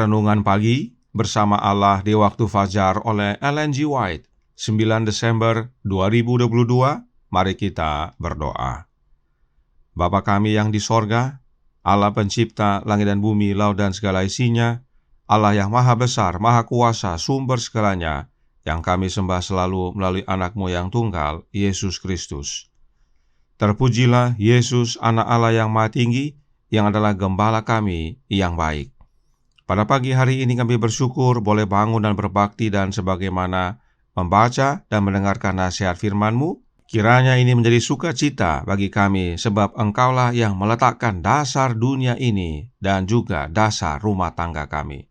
Renungan Pagi bersama Allah di Waktu Fajar oleh Ellen G. White, 9 Desember 2022. Mari kita berdoa. Bapa kami yang di sorga, Allah pencipta langit dan bumi, laut dan segala isinya, Allah yang maha besar, maha kuasa, sumber segalanya, yang kami sembah selalu melalui anak-Mu yang tunggal, Yesus Kristus. Terpujilah Yesus, anak Allah yang maha tinggi, yang adalah gembala kami yang baik. Pada pagi hari ini kami bersyukur boleh bangun dan berbakti dan sebagaimana membaca dan mendengarkan nasihat firman-Mu. Kiranya ini menjadi sukacita bagi kami, sebab Engkaulah yang meletakkan dasar dunia ini dan juga dasar rumah tangga kami.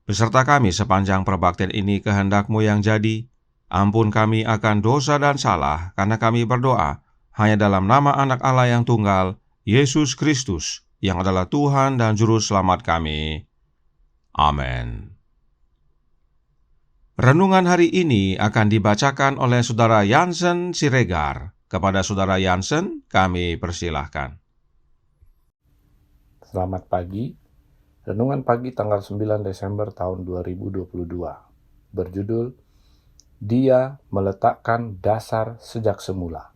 Beserta kami sepanjang perbaktian ini kehendak-Mu yang jadi. Ampun kami akan dosa dan salah, karena kami berdoa hanya dalam nama anak Allah yang tunggal, Yesus Kristus, yang adalah Tuhan dan Juru Selamat kami. Amin. Renungan hari ini akan dibacakan oleh Saudara Jansen Siregar. Kepada Saudara Jansen, kami persilahkan. Selamat pagi. Renungan pagi tanggal 9 Desember tahun 2022. Berjudul, Dia meletakkan dasar sejak semula.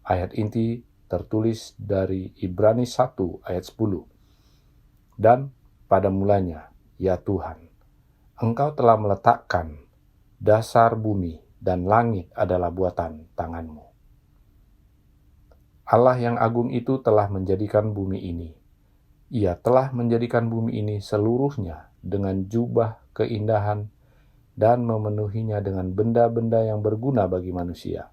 Ayat inti tertulis dari Ibrani 1 ayat 10. Dan pada mulanya, ya Tuhan, Engkau telah meletakkan dasar bumi dan langit adalah buatan tangan-Mu. Allah yang agung itu telah menjadikan bumi ini. Ia telah menjadikan bumi ini seluruhnya dengan jubah keindahan dan memenuhinya dengan benda-benda yang berguna bagi manusia.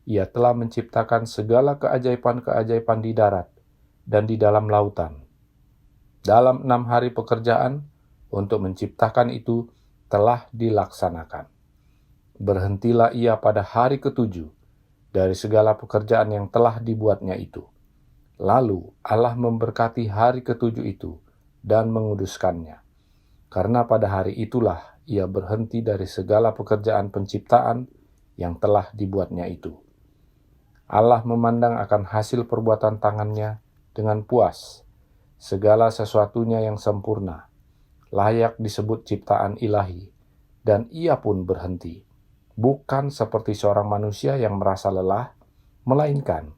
Ia telah menciptakan segala keajaiban-keajaiban di darat dan di dalam lautan. Dalam 6 hari pekerjaan untuk menciptakan itu telah dilaksanakan. Berhentilah ia pada hari ke-7 dari segala pekerjaan yang telah dibuatnya itu. Lalu Allah memberkati hari ke-7 itu dan menguduskannya. Karena pada hari itulah ia berhenti dari segala pekerjaan penciptaan yang telah dibuatnya itu. Allah memandang akan hasil perbuatan tangannya dengan puas. Segala sesuatunya yang sempurna, layak disebut ciptaan ilahi, dan ia pun berhenti. Bukan seperti seorang manusia yang merasa lelah, melainkan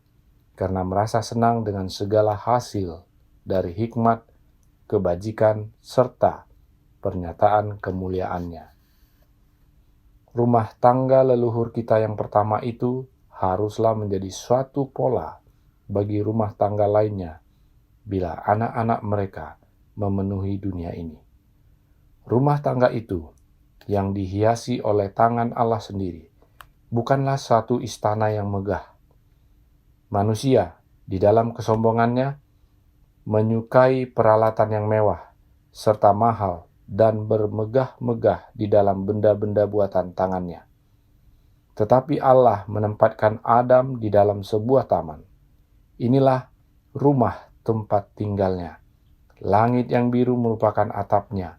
karena merasa senang dengan segala hasil dari hikmat, kebajikan, serta pernyataan kemuliaannya. Rumah tangga leluhur kita yang pertama itu haruslah menjadi suatu pola bagi rumah tangga lainnya bila anak-anak mereka memenuhi dunia ini. Rumah tangga itu yang dihiasi oleh tangan Allah sendiri bukanlah suatu istana yang megah. Manusia di dalam kesombongannya menyukai peralatan yang mewah serta mahal dan bermegah-megah di dalam benda-benda buatan tangannya. Tetapi Allah menempatkan Adam di dalam sebuah taman. Inilah rumah tempat tinggalnya. Langit yang biru merupakan atapnya.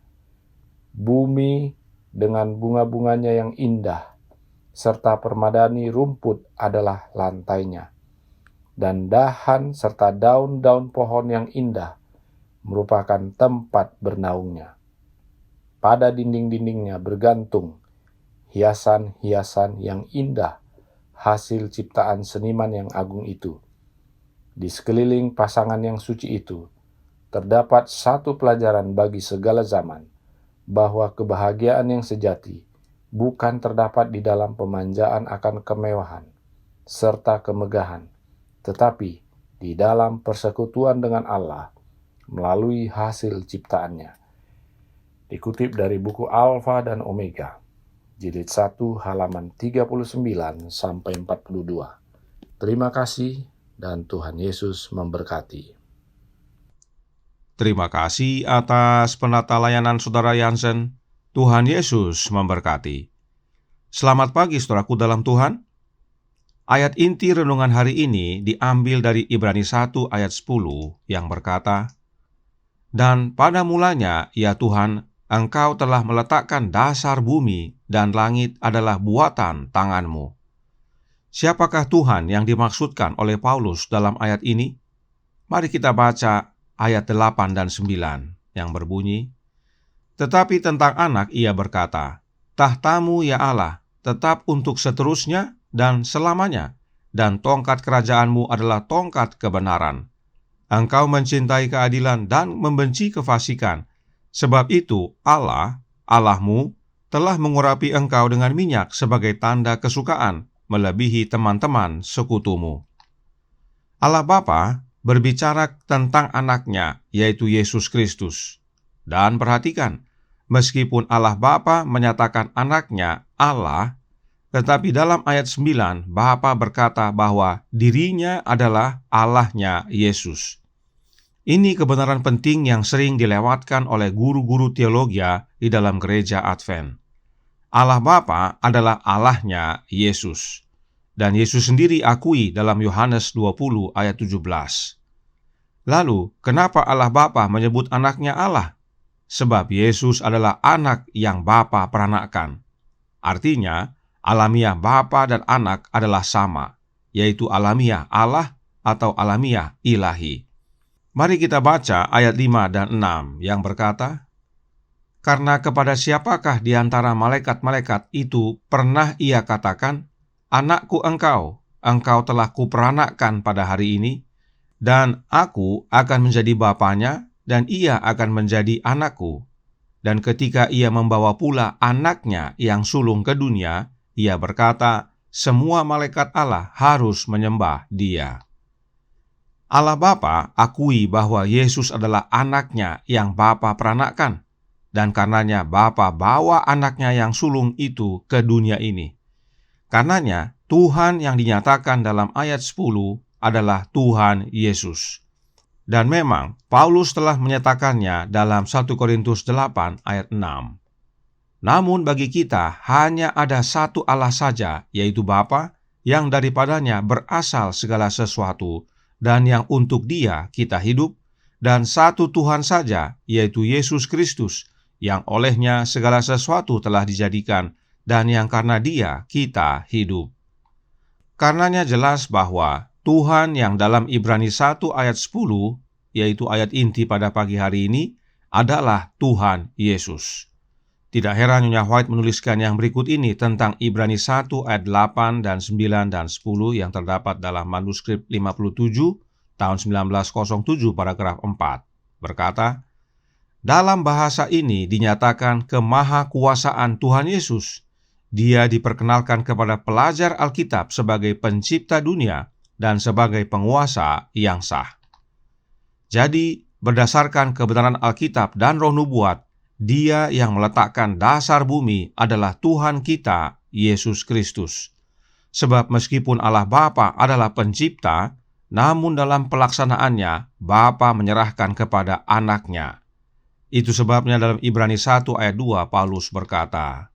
Bumi dengan bunga-bunganya yang indah, serta permadani rumput adalah lantainya. Dan dahan serta daun-daun pohon yang indah merupakan tempat bernaungnya. Pada dinding-dindingnya bergantung hiasan-hiasan yang indah, hasil ciptaan seniman yang agung itu. Di sekeliling pasangan yang suci itu, terdapat satu pelajaran bagi segala zaman, bahwa kebahagiaan yang sejati bukan terdapat di dalam pemanjaan akan kemewahan serta kemegahan, tetapi di dalam persekutuan dengan Allah melalui hasil ciptaannya. Dikutip dari buku Alfa dan Omega, Jilid 1 halaman 39-42. Terima kasih dan Tuhan Yesus memberkati. Terima kasih atas penata layanan Saudara Jansen. Tuhan Yesus memberkati. Selamat pagi saudaraku dalam Tuhan. Ayat inti renungan hari ini diambil dari Ibrani 1 ayat 10 yang berkata, Dan pada mulanya, ya Tuhan, Engkau telah meletakkan dasar bumi dan langit adalah buatan tangan-Mu. Siapakah Tuhan yang dimaksudkan oleh Paulus dalam ayat ini? Mari kita baca ayat 8 dan 9 yang berbunyi, Tetapi tentang anak ia berkata, "Tahtamu ya Allah, tetap untuk seterusnya dan selamanya, dan tongkat kerajaanmu adalah tongkat kebenaran. Engkau mencintai keadilan dan membenci kefasikan. Sebab itu Allah, Allahmu, telah mengurapi engkau dengan minyak sebagai tanda kesukaan, melebihi teman-teman sekutumu." Allah Bapa berbicara tentang anaknya, yaitu Yesus Kristus. Dan perhatikan, meskipun Allah Bapa menyatakan anaknya Allah, tetapi dalam ayat 9, Bapa berkata bahwa dirinya adalah Allahnya Yesus. Ini kebenaran penting yang sering dilewatkan oleh guru-guru teologi di dalam gereja Advent. Allah Bapa adalah Allahnya Yesus. Dan Yesus sendiri akui dalam Yohanes 20 ayat 17. Lalu, kenapa Allah Bapa menyebut anaknya Allah? Sebab Yesus adalah anak yang Bapa peranakkan. Artinya, alamiah Bapa dan anak adalah sama, yaitu alamiah Allah atau alamiah ilahi. Mari kita baca ayat 5 dan 6 yang berkata, "Karena kepada siapakah di antara malaikat-malaikat itu pernah ia katakan, 'Anakku engkau telah kuperanakkan pada hari ini, dan aku akan menjadi bapanya, dan ia akan menjadi anakku.' Dan ketika ia membawa pula anaknya yang sulung ke dunia, ia berkata, 'Semua malaikat Allah harus menyembah dia.'" Allah Bapa akui bahwa Yesus adalah anaknya yang Bapa peranakkan, dan karenanya Bapa bawa anaknya yang sulung itu ke dunia ini. Karenanya Tuhan yang dinyatakan dalam ayat 10 adalah Tuhan Yesus. Dan memang Paulus telah menyatakannya dalam 1 Korintus 8 ayat 6. Namun bagi kita hanya ada satu Allah saja, yaitu Bapa, yang daripadanya berasal segala sesuatu, dan yang untuk Dia kita hidup, dan satu Tuhan saja, yaitu Yesus Kristus, yang olehnya segala sesuatu telah dijadikan, dan yang karena Dia kita hidup. Karenanya jelas bahwa Tuhan yang dalam Ibrani 1 ayat 10, yaitu ayat inti pada pagi hari ini, adalah Tuhan Yesus. Tidak heran Nyonya White menuliskan yang berikut ini tentang Ibrani 1 ayat 8 dan 9 dan 10 yang terdapat dalam manuskrip 57 tahun 1907 paragraf 4. Berkata, "Dalam bahasa ini dinyatakan kemahakuasaan Tuhan Yesus. Dia diperkenalkan kepada pelajar Alkitab sebagai pencipta dunia dan sebagai penguasa yang sah." Jadi, berdasarkan kebenaran Alkitab dan Roh Nubuat, Dia yang meletakkan dasar bumi adalah Tuhan kita, Yesus Kristus. Sebab meskipun Allah Bapa adalah pencipta, namun dalam pelaksanaannya, Bapa menyerahkan kepada anaknya. Itu sebabnya dalam Ibrani 1 ayat 2 Paulus berkata,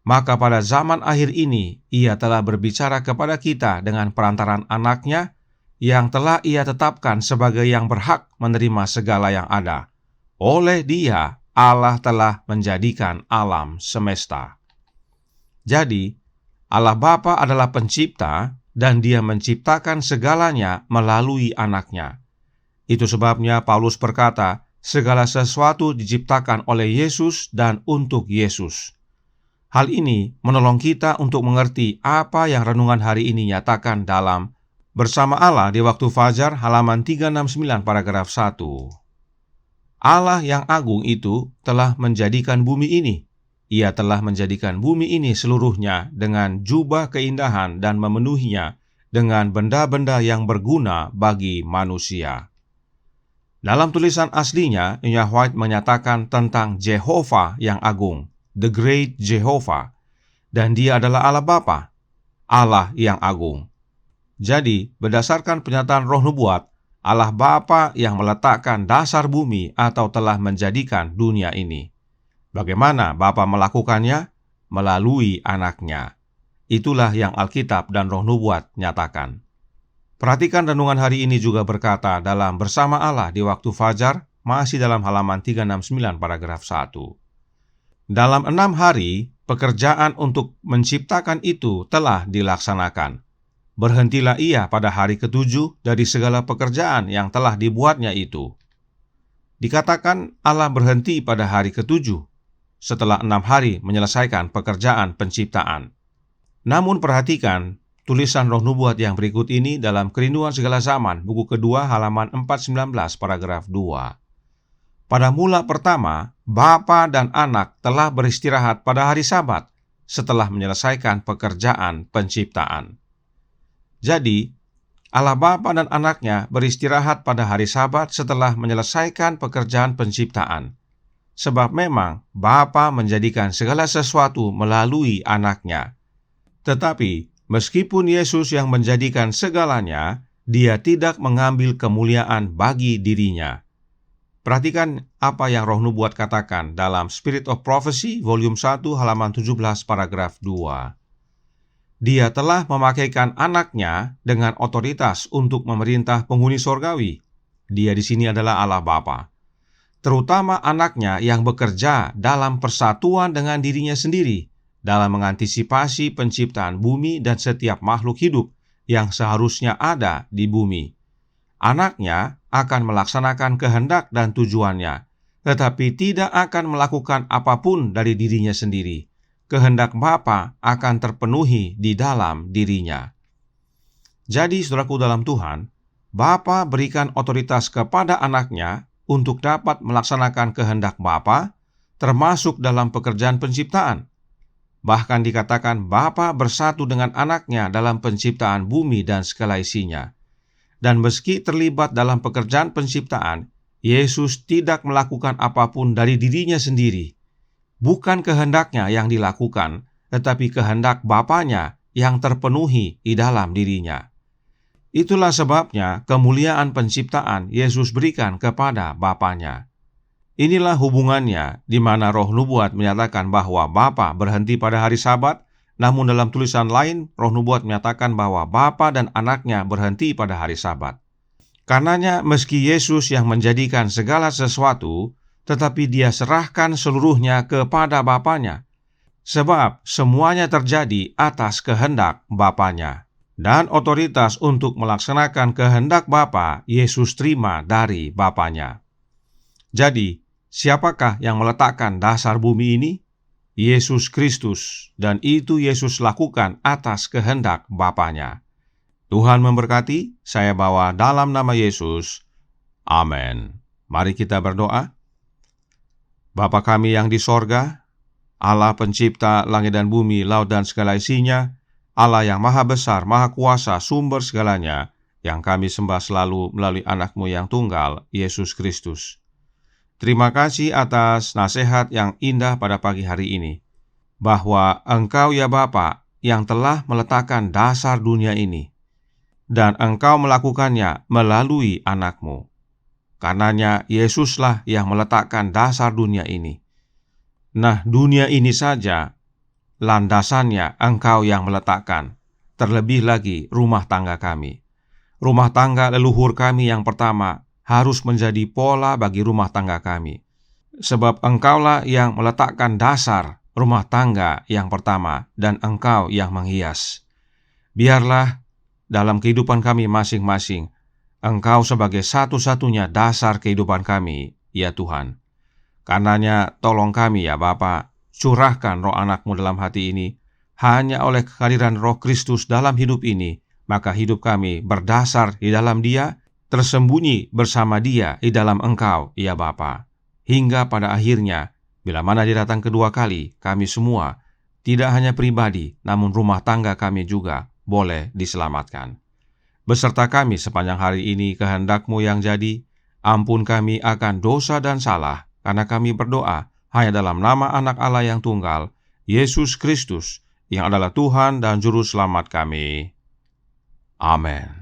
"Maka pada zaman akhir ini, Ia telah berbicara kepada kita dengan perantaran anaknya, yang telah Ia tetapkan sebagai yang berhak menerima segala yang ada. Oleh Dia, Allah telah menjadikan alam semesta." Jadi, Allah Bapa adalah pencipta, dan Dia menciptakan segalanya melalui anaknya. Itu sebabnya Paulus berkata, segala sesuatu diciptakan oleh Yesus dan untuk Yesus. Hal ini menolong kita untuk mengerti apa yang renungan hari ini nyatakan dalam Bersama Allah di Waktu Fajar halaman 369 paragraf 1. Allah yang agung itu telah menjadikan bumi ini. Ia telah menjadikan bumi ini seluruhnya dengan jubah keindahan dan memenuhinya dengan benda-benda yang berguna bagi manusia. Dalam tulisan aslinya, Nyonya White menyatakan tentang Jehovah yang agung, The Great Jehovah, dan Dia adalah Allah Bapa, Allah yang agung. Jadi, berdasarkan pernyataan Roh Nubuat, Allah Bapa yang meletakkan dasar bumi atau telah menjadikan dunia ini. Bagaimana Bapa melakukannya? Melalui anaknya. Itulah yang Alkitab dan Roh Nubuat nyatakan. Perhatikan renungan hari ini juga berkata dalam Bersama Allah di Waktu Fajar, masih dalam halaman 369 paragraf 1. Dalam 6 hari, pekerjaan untuk menciptakan itu telah dilaksanakan. Berhentilah Ia pada hari ke-7 dari segala pekerjaan yang telah dibuatnya itu. Dikatakan Allah berhenti pada hari ke-7, setelah 6 hari menyelesaikan pekerjaan penciptaan. Namun perhatikan tulisan Roh Nubuat yang berikut ini dalam Kerinduan Segala Zaman, buku kedua halaman 419 paragraf 2. Pada mula pertama, Bapa dan Anak telah beristirahat pada hari Sabat setelah menyelesaikan pekerjaan penciptaan. Jadi, Allah Bapa dan Anaknya beristirahat pada hari Sabat setelah menyelesaikan pekerjaan penciptaan. Sebab memang Bapa menjadikan segala sesuatu melalui Anaknya. Tetapi, meskipun Yesus yang menjadikan segalanya, Dia tidak mengambil kemuliaan bagi dirinya. Perhatikan apa yang Roh Nubuat katakan dalam Spirit of Prophecy, volume 1, halaman 17, paragraf 2. Dia telah memakaikan Anaknya dengan otoritas untuk memerintah penghuni sorgawi. Dia di sini adalah Allah Bapa. Terutama Anaknya yang bekerja dalam persatuan dengan dirinya sendiri, dalam mengantisipasi penciptaan bumi dan setiap makhluk hidup yang seharusnya ada di bumi. Anaknya akan melaksanakan kehendak dan tujuannya, tetapi tidak akan melakukan apapun dari dirinya sendiri. Kehendak Bapa akan terpenuhi di dalam dirinya. Jadi, saudaraku dalam Tuhan, Bapa berikan otoritas kepada Anaknya untuk dapat melaksanakan kehendak Bapa, termasuk dalam pekerjaan penciptaan. Bahkan dikatakan Bapa bersatu dengan Anaknya dalam penciptaan bumi dan segala isinya. Dan meski terlibat dalam pekerjaan penciptaan, Yesus tidak melakukan apapun dari dirinya sendiri. Bukan kehendaknya yang dilakukan, tetapi kehendak Bapanya yang terpenuhi di dalam dirinya. Itulah sebabnya kemuliaan penciptaan Yesus berikan kepada Bapanya. Inilah hubungannya di mana Roh Nubuat menyatakan bahwa Bapa berhenti pada hari Sabat. Namun dalam tulisan lain, Roh Nubuat menyatakan bahwa Bapa dan Anaknya berhenti pada hari Sabat. Karenanya, meski Yesus yang menjadikan segala sesuatu, tetapi Dia serahkan seluruhnya kepada Bapanya. Sebab semuanya terjadi atas kehendak Bapanya. Dan otoritas untuk melaksanakan kehendak Bapa, Yesus terima dari Bapanya. Jadi, siapakah yang meletakkan dasar bumi ini? Yesus Kristus, dan itu Yesus lakukan atas kehendak Bapanya. Tuhan memberkati, saya bawa dalam nama Yesus. Amin. Mari kita berdoa. Bapa kami yang di sorga, Allah pencipta langit dan bumi, laut dan segala isinya, Allah yang maha besar, maha kuasa, sumber segalanya, yang kami sembah selalu melalui Anak-Mu yang tunggal, Yesus Kristus. Terima kasih atas nasihat yang indah pada pagi hari ini, bahwa Engkau ya Bapa yang telah meletakkan dasar dunia ini, dan Engkau melakukannya melalui Anak-Mu. Karenanya Yesuslah yang meletakkan dasar dunia ini. Nah, dunia ini saja landasannya Engkau yang meletakkan, terlebih lagi rumah tangga kami. Rumah tangga leluhur kami yang pertama harus menjadi pola bagi rumah tangga kami. Sebab Engkaulah yang meletakkan dasar rumah tangga yang pertama, dan Engkau yang menghias. Biarlah dalam kehidupan kami masing-masing, Engkau sebagai satu-satunya dasar kehidupan kami, ya Tuhan. Karenanya tolong kami ya Bapa, curahkan Roh Anak-Mu dalam hati ini. Hanya oleh kehadiran Roh Kristus dalam hidup ini, maka hidup kami berdasar di dalam Dia, tersembunyi bersama Dia di dalam Engkau, ya Bapa. Hingga pada akhirnya, bila mana Dia datang kedua kali, kami semua, tidak hanya pribadi, namun rumah tangga kami juga boleh diselamatkan. Beserta kami sepanjang hari ini kehendak-Mu yang jadi, ampun kami akan dosa dan salah, karena kami berdoa hanya dalam nama Anak Allah yang tunggal, Yesus Kristus, yang adalah Tuhan dan Juru Selamat kami. Amin.